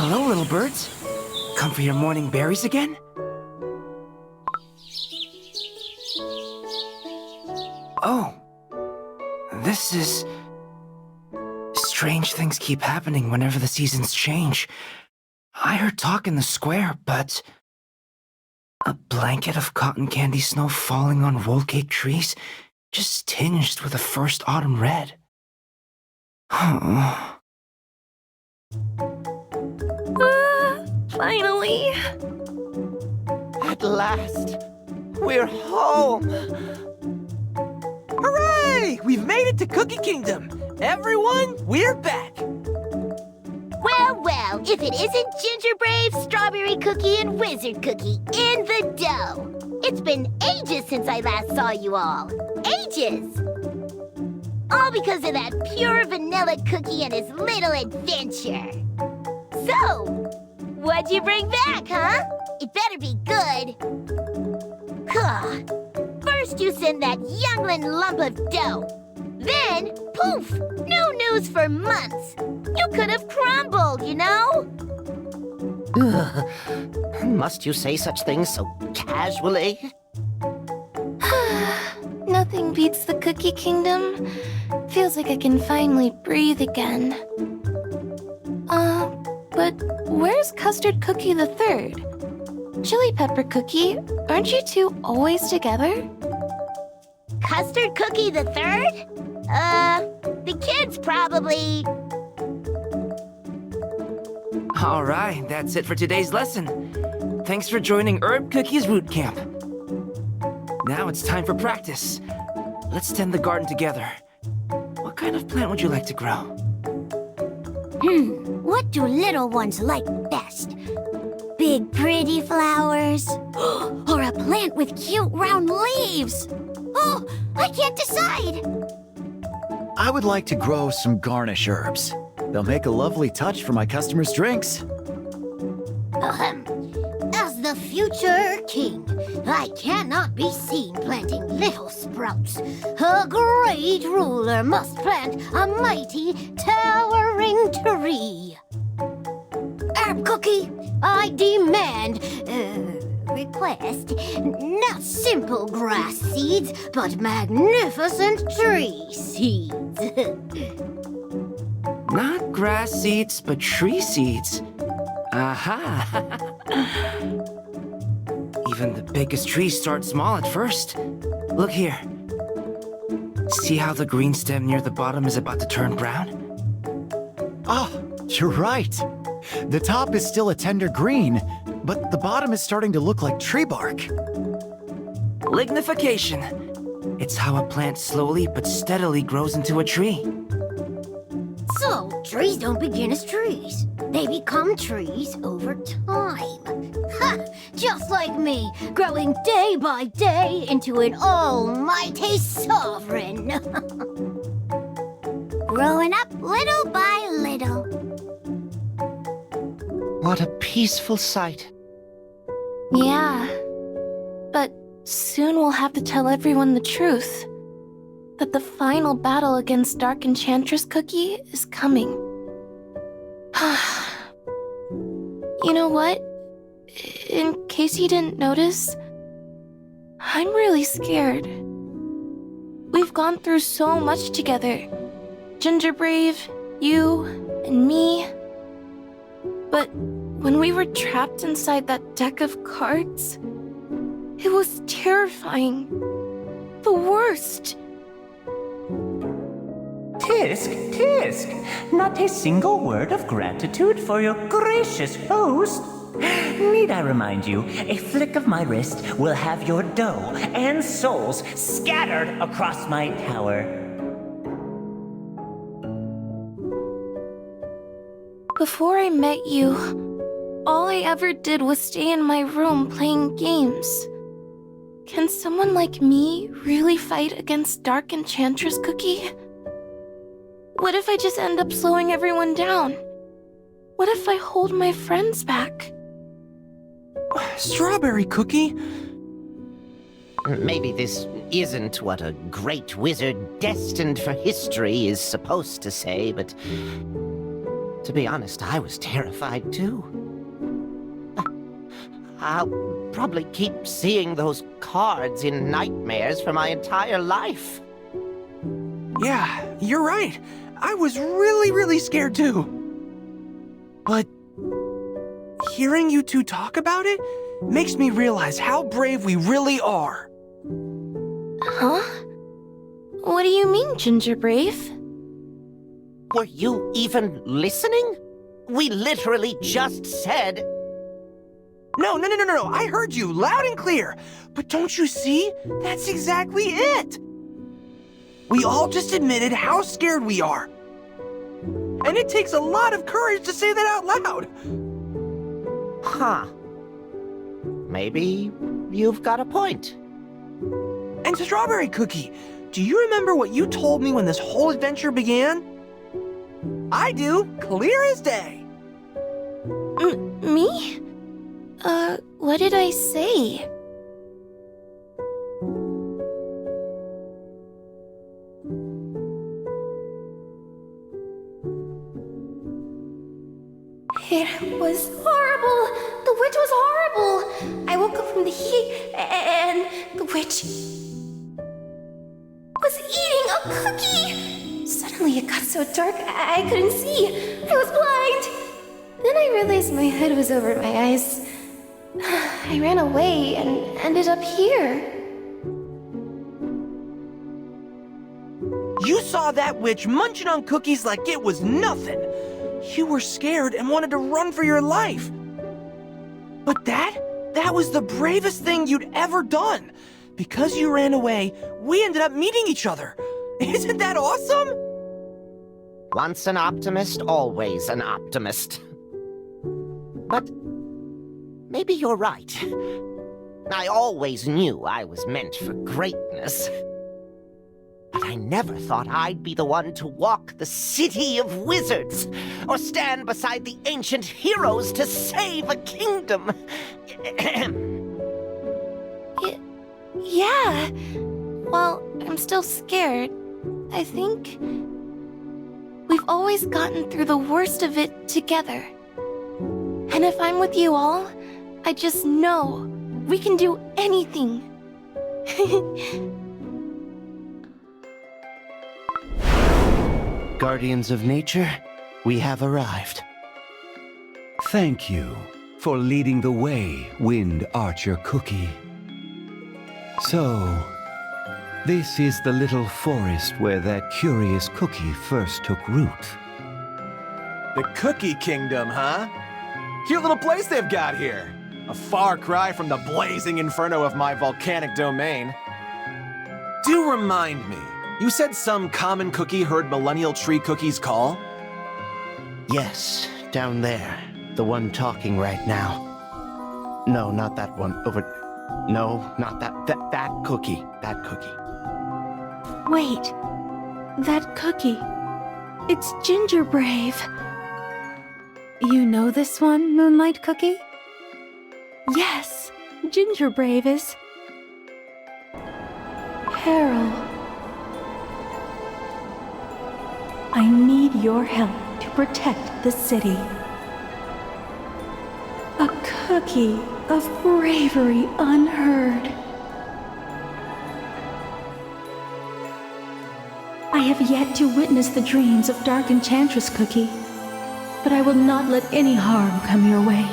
Hello, little birds. Come for your morning berries again? Oh. This is... Strange things keep happening whenever the seasons change. I heard talk in the square, but... A blanket of cotton candy snow falling on roll cake trees, just tinged with a first autumn red. Finally! At last, we're home! Hooray! We've made it to Cookie Kingdom! Everyone, we're back! Well, if it isn't Ginger Brave, Strawberry Cookie, and Wizard Cookie in the dough! It's been ages since I last saw you all. Ages! All because of that pure vanilla cookie and his little adventure. So, what'd you bring back, huh? It better be good. First you send that youngling lump of dough. Then, poof, no news for months. You could have crumbled, you know? Must you say such things so casually? Nothing beats the Cookie Kingdom. Feels like I can finally breathe again. But where's Custard Cookie the Third? Chili Pepper Cookie, aren't you two always together? Custard Cookie the Third? The kids probably... Alright, that's it for today's lesson. Thanks for joining Herb Cookie's Root Camp. Now it's time for practice. Let's tend the garden together. What kind of plant would you like to grow? What do little ones like best? Big pretty flowers? Or a plant with cute round leaves? Oh, I can't decide! I would like to grow some garnish herbs. They'll make a lovely touch for my customers' drinks. As the future king, I cannot be seen planting little sprouts. A great ruler must plant a mighty, towering tree. Herb Cookie, I demand, request, not simple grass seeds, but magnificent tree seeds. Not grass seeds, but tree seeds. Aha! Even the biggest trees start small at first. Look here. See how the green stem near the bottom is about to turn brown? Oh, you're right. The top is still a tender green, but the bottom is starting to look like tree bark. Lignification. It's how a plant slowly but steadily grows into a tree. So, trees don't begin as trees. They become trees over time. Ha! Just like me, growing day by day into an almighty sovereign. Growing up little by little. What a peaceful sight. Yeah. But soon we'll have to tell everyone the truth. That the final battle against Dark Enchantress Cookie is coming. You know what? In case you didn't notice, I'm really scared. We've gone through so much together. Ginger Brave, you, and me. But when we were trapped inside that deck of cards, it was terrifying. The worst. Tisk, not a single word of gratitude for your gracious host. Need I remind you, a flick of my wrist will have your dough and souls scattered across my tower. Before I met you, all I ever did was stay in my room playing games. Can someone like me really fight against Dark Enchantress Cookie? What if I just end up slowing everyone down? What if I hold my friends back? Strawberry Cookie? Maybe this isn't what a great wizard destined for history is supposed to say, but To be honest, I was terrified too. I'll probably keep seeing those cards in nightmares for my entire life. Yeah, you're right. I was really scared too. But hearing you two talk about it makes me realize how brave we really are. Huh? What do you mean, Ginger Brave? Were you even listening? We literally just said... No. I heard you loud and clear. But don't you see? That's exactly it. We all just admitted how scared we are. And it takes a lot of courage to say that out loud. Huh. Maybe you've got a point. And Strawberry Cookie, do you remember what you told me when this whole adventure began? I do, clear as day. Me? What did I say? It was horrible! The witch was horrible! I woke up from the heat and the witch was eating a cookie! Suddenly it got so dark I couldn't see. I was blind! Then I realized my hood was over my eyes. I ran away and ended up here. You saw that witch munching on cookies like it was nothing. You were scared and wanted to run for your life. But that was the bravest thing you'd ever done. Because you ran away, we ended up meeting each other. Isn't that awesome? Once an optimist, always an optimist. But maybe you're right. I always knew I was meant for greatness. But I never thought I'd be the one to walk the city of wizards, or stand beside the ancient heroes to save a kingdom. Yeah. Well, I'm still scared. I think we've always gotten through the worst of it together. And if I'm with you all, I just know we can do anything. Guardians of Nature, we have arrived. Thank you for leading the way, Wind Archer Cookie. So, this is the little forest where that curious cookie first took root. The Cookie Kingdom, huh? Cute little place they've got here. A far cry from the blazing inferno of my volcanic domain. Do remind me, you said some common cookie heard Millennial Tree Cookie's call? Yes, down there. The one talking right now. No, not that one. Over... No, not that. That cookie. That cookie. Wait. That cookie. It's Ginger Brave. You know this one, Moonlight Cookie? Yes, Ginger Brave is... Peril. I need your help to protect the city. A cookie of bravery unheard. I have yet to witness the dreams of Dark Enchantress Cookie, but I will not let any harm come your way.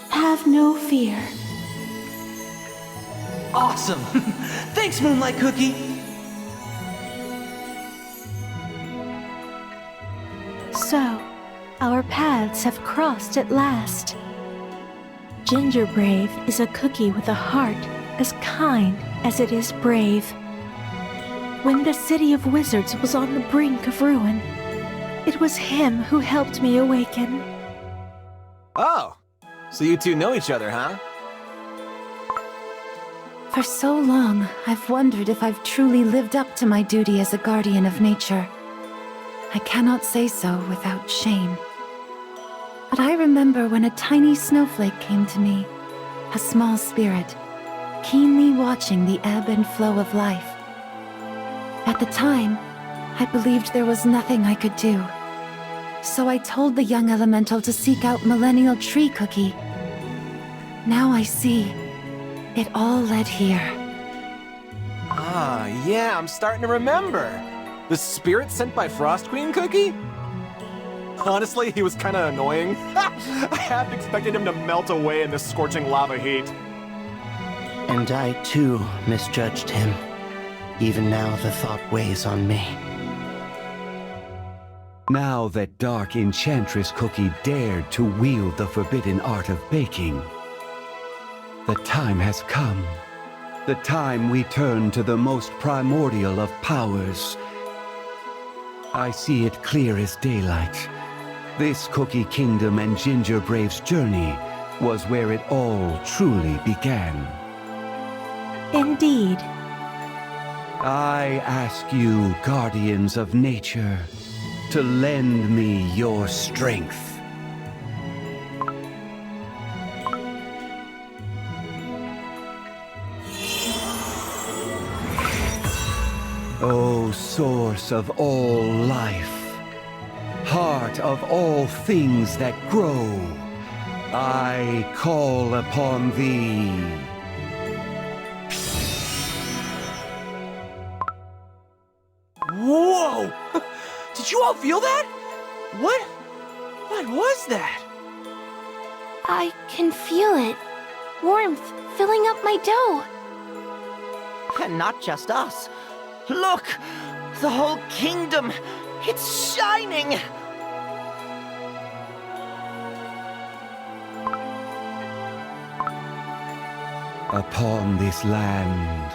Have no fear. Awesome. Thanks, Moonlight Cookie. So, our paths have crossed at last. Ginger Brave is a cookie with a heart as kind as it is brave. When the city of wizards was on the brink of ruin, it was him who helped me awaken. Oh, so you two know each other, huh? For so long, I've wondered if I've truly lived up to my duty as a guardian of nature. I cannot say so without shame. But I remember when a tiny snowflake came to me, a small spirit, keenly watching the ebb and flow of life. At the time, I believed there was nothing I could do, So I told the young elemental to seek out Millennial Tree Cookie. Now I see. It all led here. Ah, yeah, I'm starting to remember. The spirit sent by Frost Queen Cookie? Honestly, he was kinda annoying. I half expected him to melt away in the scorching lava heat. And I too misjudged him. Even now the thought weighs on me. Now that Dark Enchantress Cookie dared to wield the forbidden art of baking, the time has come. The time we turn to the most primordial of powers. I see it clear as daylight. This Cookie Kingdom and Ginger Brave's journey was where it all truly began. Indeed. I ask you, guardians of nature, to lend me your strength. O source of all life, heart of all things that grow, I call upon thee. Whoa! Did you all feel that? What was that? I can feel it. Warmth filling up my dough. And not just us. Look! The whole kingdom! It's shining! Upon this land,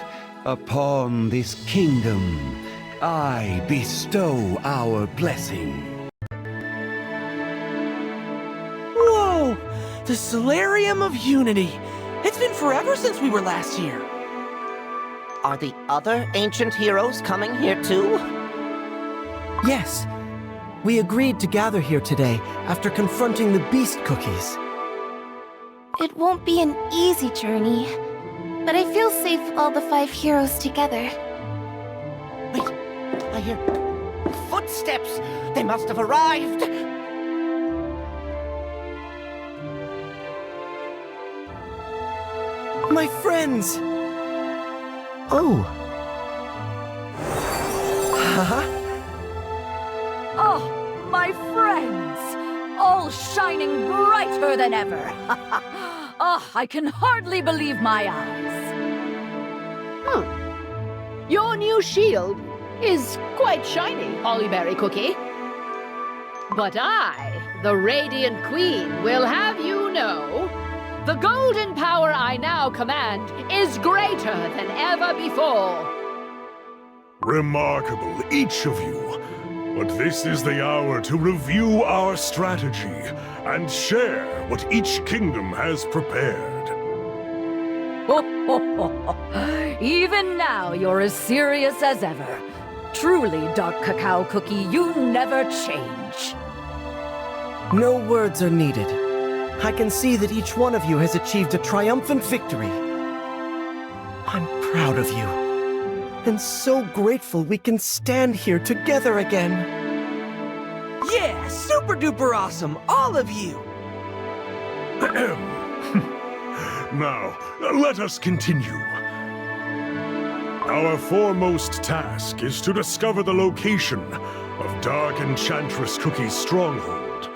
upon this kingdom, I bestow our blessing. Whoa! The Solarium of Unity. It's been forever since we were last here. Are the other ancient heroes coming here too? Yes. We agreed to gather here today after confronting the beast cookies. It won't be an easy journey, but I feel safe all the 5 heroes together. Wait, I hear footsteps. They must have arrived. My friends! Oh. Haha. Oh, my friends! All shining brighter than ever! Oh, I can hardly believe my eyes. Your new shield is quite shiny, Hollyberry Cookie. But I, the Radiant Queen, will have you know, the golden power I now command is greater than ever before. Remarkable, each of you. But this is the hour to review our strategy and share what each kingdom has prepared. Even now, you're as serious as ever. Truly, Dark Cacao Cookie, you never change. No words are needed. I can see that each one of you has achieved a triumphant victory. I'm proud of you. And so grateful we can stand here together again. Yeah, super duper awesome, all of you. Now, let us continue. Our foremost task is to discover the location of Dark Enchantress Cookie's stronghold.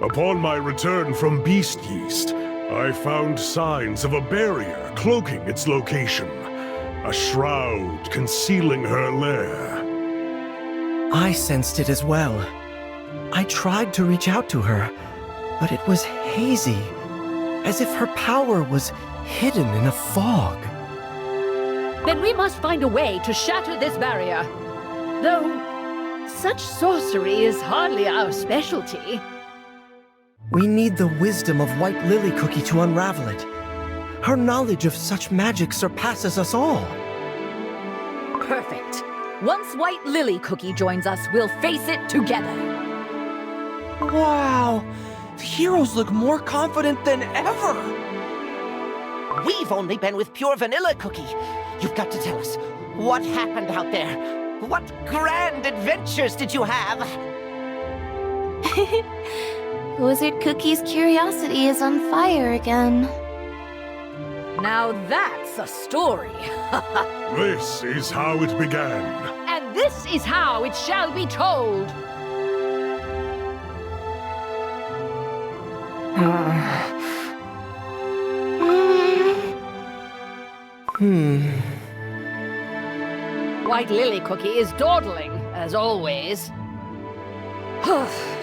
Upon my return from Beast Yeast, I found signs of a barrier cloaking its location. A shroud concealing her lair. I sensed it as well. I tried to reach out to her, but it was hazy, as if her power was hidden in a fog. Then we must find a way to shatter this barrier. Though, such sorcery is hardly our specialty. We need the wisdom of White Lily Cookie to unravel it. Her knowledge of such magic surpasses us all. Perfect. Once White Lily Cookie joins us, we'll face it together. Wow! The heroes look more confident than ever! We've only been with pure vanilla Cookie. You've got to tell us, what happened out there? What grand adventures did you have? Wizard Cookie's curiosity is on fire again. Now that's a story. This is how it began. And this is how it shall be told. White Lily Cookie is dawdling, as always.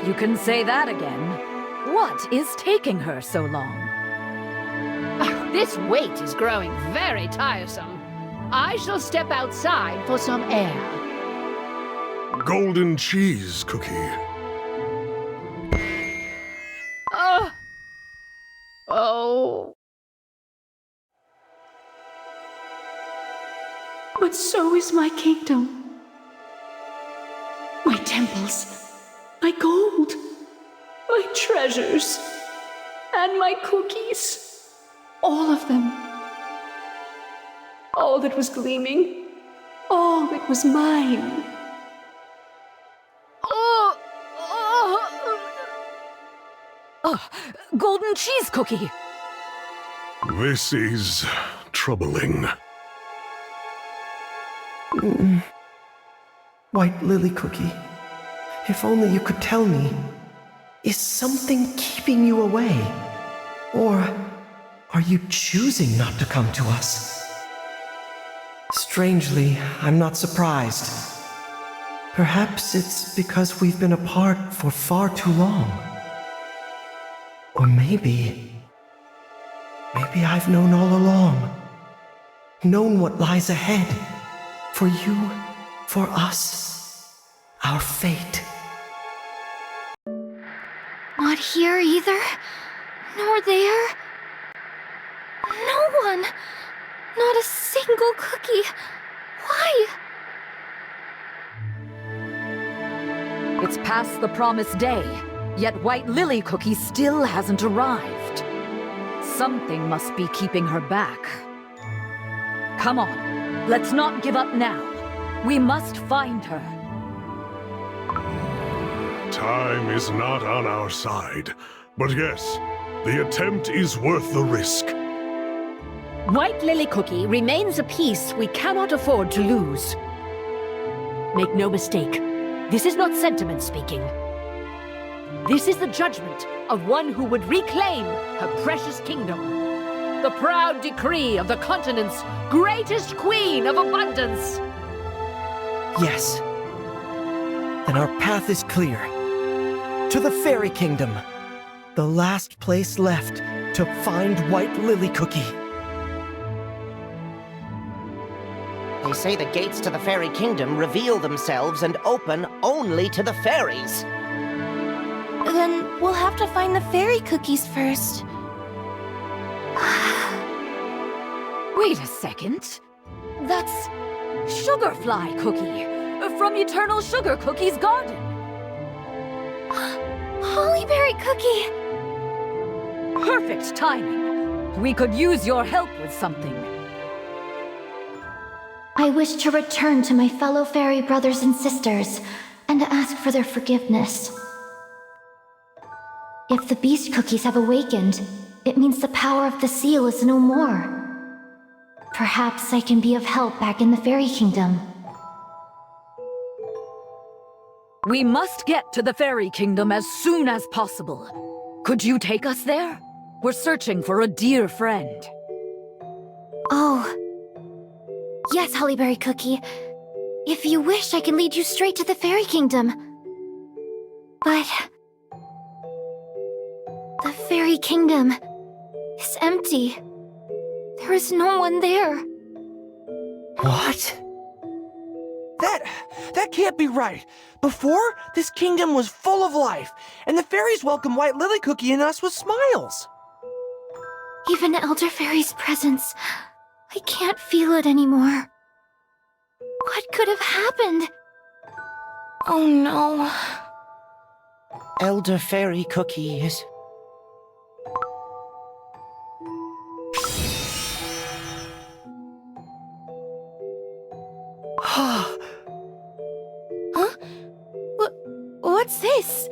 You can say that again. What is taking her so long? This wait is growing very tiresome. I shall step outside for some air. Golden cheese cookie. Oh. But so is my kingdom. My temples, my gold, my treasures, and my cookies. All of them. All that was gleaming. All that was mine. Golden cheese cookie. This is troubling. White Lily Cookie, if only you could tell me, is something keeping you away? Or are you choosing not to come to us? Strangely, I'm not surprised. Perhaps it's because we've been apart for far too long. Or maybe I've known all along. Known what lies ahead. For you, for us, our fate. Not here either, nor there. No one. Not a single cookie. Why? It's past the promised day, yet White Lily Cookie still hasn't arrived. Something must be keeping her back. Come on, let's not give up now. We must find her. Time is not on our side. But yes, the attempt is worth the risk. White Lily Cookie remains a piece we cannot afford to lose. Make no mistake, this is not sentiment speaking. This is the judgment of one who would reclaim her precious kingdom. The proud decree of the continent's greatest queen of abundance. Yes. Then our path is clear. To the Fairy Kingdom. The last place left to find White Lily Cookie. They say the gates to the Fairy Kingdom reveal themselves and open only to the fairies. Then we'll have to find the fairy cookies first. Wait a second. That's Sugarfly Cookie from Eternal Sugar Cookie's garden. Hollyberry Cookie! Perfect timing. We could use your help with something. I wish to return to my fellow fairy brothers and sisters and to ask for their forgiveness. If the beast cookies have awakened, it means the power of the seal is no more. Perhaps I can be of help back in the Fairy Kingdom. We must get to the Fairy Kingdom as soon as possible. Could you take us there? We're searching for a dear friend. Oh. Yes, Hollyberry Cookie. If you wish, I can lead you straight to the Fairy Kingdom. But the Fairy Kingdom is empty. There is no one there. What? That can't be right. Before, this kingdom was full of life, and the fairies welcomed White Lily Cookie and us with smiles. Even Elder Fairy's presence, I can't feel it anymore. What could have happened? Oh no. Elder Fairy Cookie is... Huh? What's this?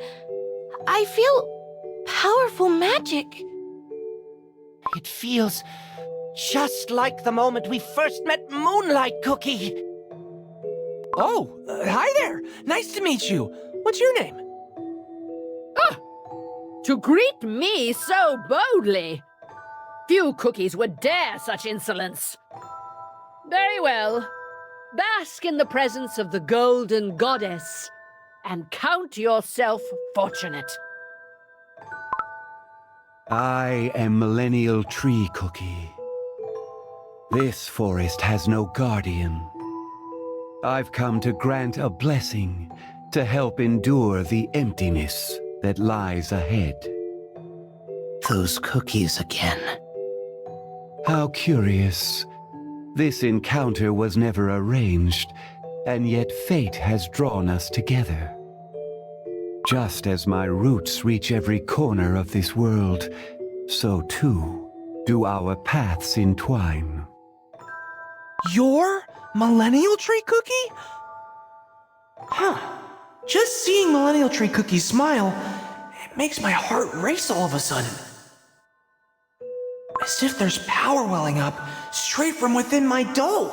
I feel powerful magic. It feels just like the moment we first met Moonlight Cookie. Oh, hi there. Nice to meet you. What's your name? To greet me so boldly. Few cookies would dare such insolence. Very well. Bask in the presence of the Golden Goddess and count yourself fortunate. I am Millennial Tree Cookie. This forest has no guardian. I've come to grant a blessing to help endure the emptiness that lies ahead. Those cookies again. How curious. This encounter was never arranged, and yet fate has drawn us together. Just as my roots reach every corner of this world, so too do our paths entwine. You're Millennial Tree Cookie? Huh. Just seeing Millennial Tree Cookie smile, it makes my heart race all of a sudden. As if there's power welling up straight from within my dough.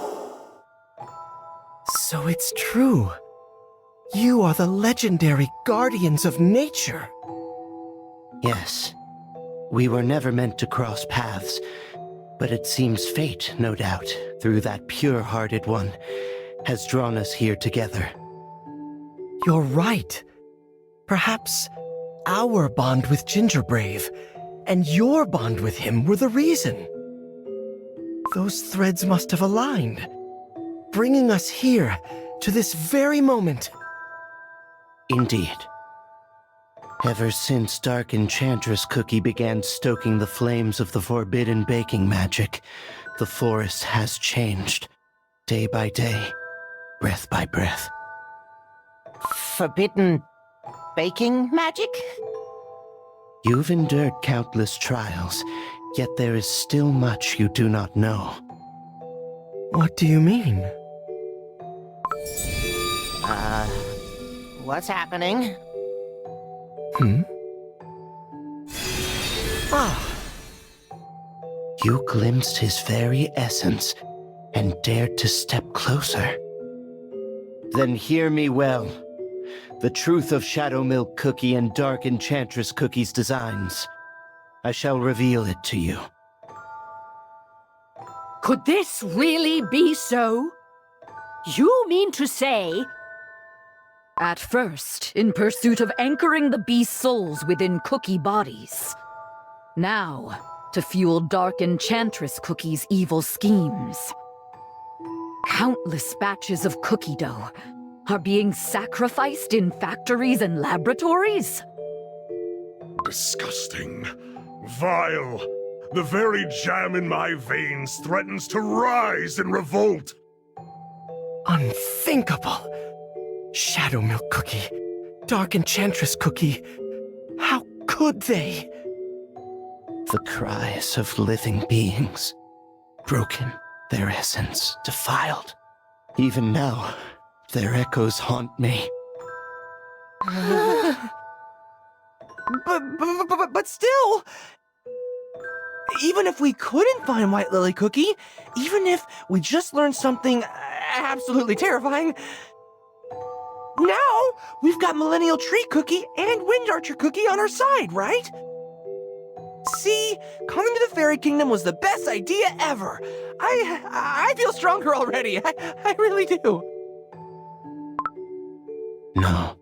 So it's true. You are the legendary guardians of nature. Yes. We were never meant to cross paths, but it seems fate, no doubt, through that pure-hearted one, has drawn us here together. You're right. Perhaps our bond with Gingerbrave and your bond with him were the reason. Those threads must have aligned, bringing us here to this very moment. Indeed. Ever since Dark Enchantress Cookie began stoking the flames of the forbidden baking magic, the forest has changed, day by day, breath by breath. Forbidden baking magic? You've endured countless trials, yet there is still much you do not know. What do you mean? What's happening? You glimpsed his very essence and dared to step closer. Then hear me well. The truth of Shadow Milk Cookie and Dark Enchantress Cookie's designs. I shall reveal it to you. Could this really be so? You mean to say... At first, in pursuit of anchoring the beast's souls within cookie bodies. Now, to fuel Dark Enchantress Cookie's evil schemes. Countless batches of cookie dough are being sacrificed in factories and laboratories? Disgusting. Vile. The very jam in my veins threatens to rise in revolt. Unthinkable. Shadow Milk Cookie, Dark Enchantress Cookie, how could they? The cries of living beings, broken, their essence defiled. Even now, their echoes haunt me. But still, even if we couldn't find White Lily Cookie, even if we just learned something absolutely terrifying, now we've got Millennial Tree Cookie and Wind Archer Cookie on our side, right? See, coming to the Fairy Kingdom was the best idea ever. I feel stronger already. I really do. No.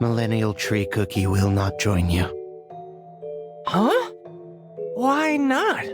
Millennial Tree Cookie will not join you. Huh? Why not?